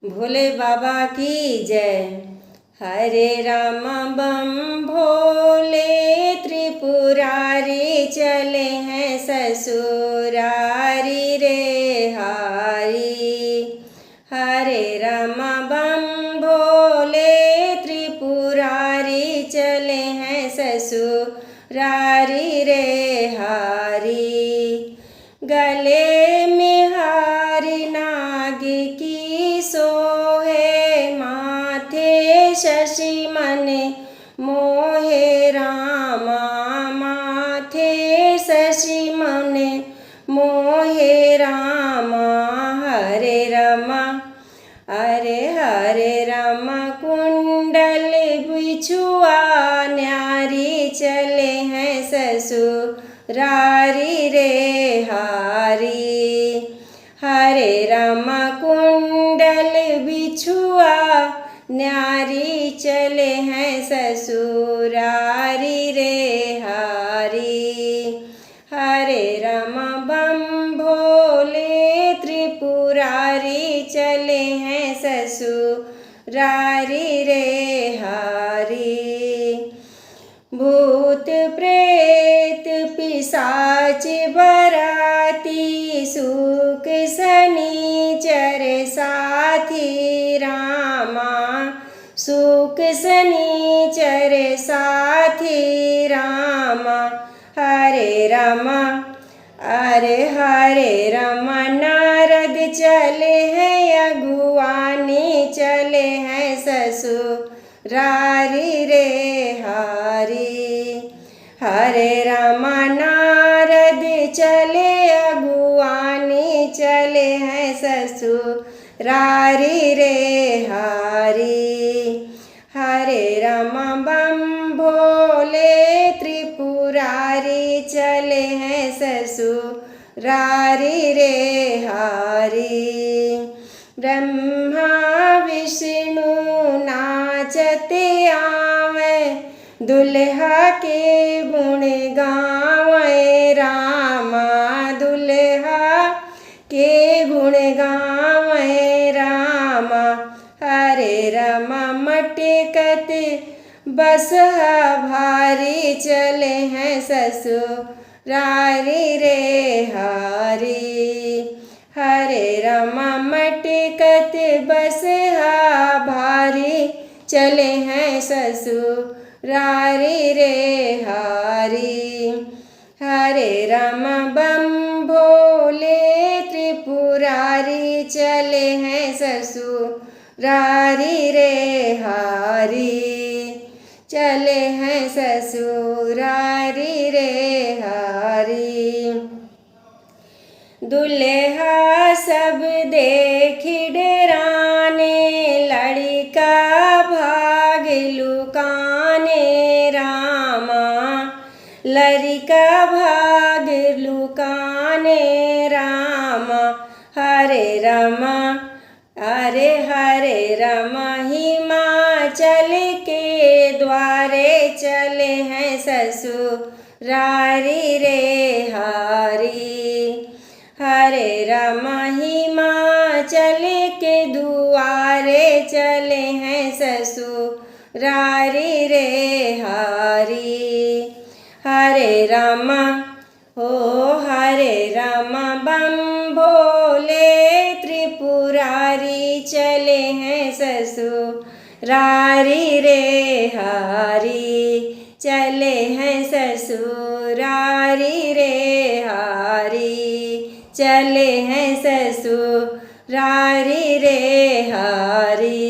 भोले बाबा की जय। हरे राम बम भोले त्रिपुरारी चले हैं ससुरारी रे हारी। हरे राम बम भोले त्रिपुरारी चले हैं ससुरारी रे हारी। गले में हारी नाग की सोहे माथे शशि मन मोहे रामा। माथे शशि मन मोहे रामा। हरे रामा हरे रामा कुंडल बिछुआ न्यारी चले हैं ससुरारी रे हारी। हरे रामा कुंडल बिछुआ न्यारी चले हैं ससुरारी रे हारी। हरे रामा बम भोले त्रिपुरारी चले हैं ससुरारी रे हारी। भूत प्रेत पिशाच बराती सुख शनिचर साथी रामा। सुख शनिचर साथी रामा। हरे रामा हरे रामा नारद चले हैं अगुवानी चले हैं ससुरारी रे हारी। हरे रामा नारद चले अगुवानी चले हैं ससुरारी रे हारी। हरे रामा बम भोले त्रिपुरारी चले हैं ससुरारी रे हारी। ब्रह्मा विष्णु नाचते आवे दुल्हा के गुण गावे रामा। दुल्हा के गुण गावे रामा। हरे रामा मटकत बसहा भारी चले हैं ससुरारी रे हारी। हरे रामा मटकत बसहा भारी चले हैं ससुरारी रे हारी। हरे रामा बम भोले त्रिपुरारी चले हैं ससुरारी रे हारी। चले हैं ससुरारी रे हारी। दुल्हा सब देखी डराने लड़का भाग लुकाने रामा। लड़का भाग लुकाने रामा। हरे रामा हिमाचल के द्वारे चले हैं ससुरारी रे हारी। हरे रामा हिमाचल के दुआरे चले हैं ससुरारी रे हारी। हरे रामा बम भोले त्रिपुरारी चले हैं ससुरारी रे हारी। चले हैं ससुरारी रे हारी। चले हैं ससुरारी रे हारी।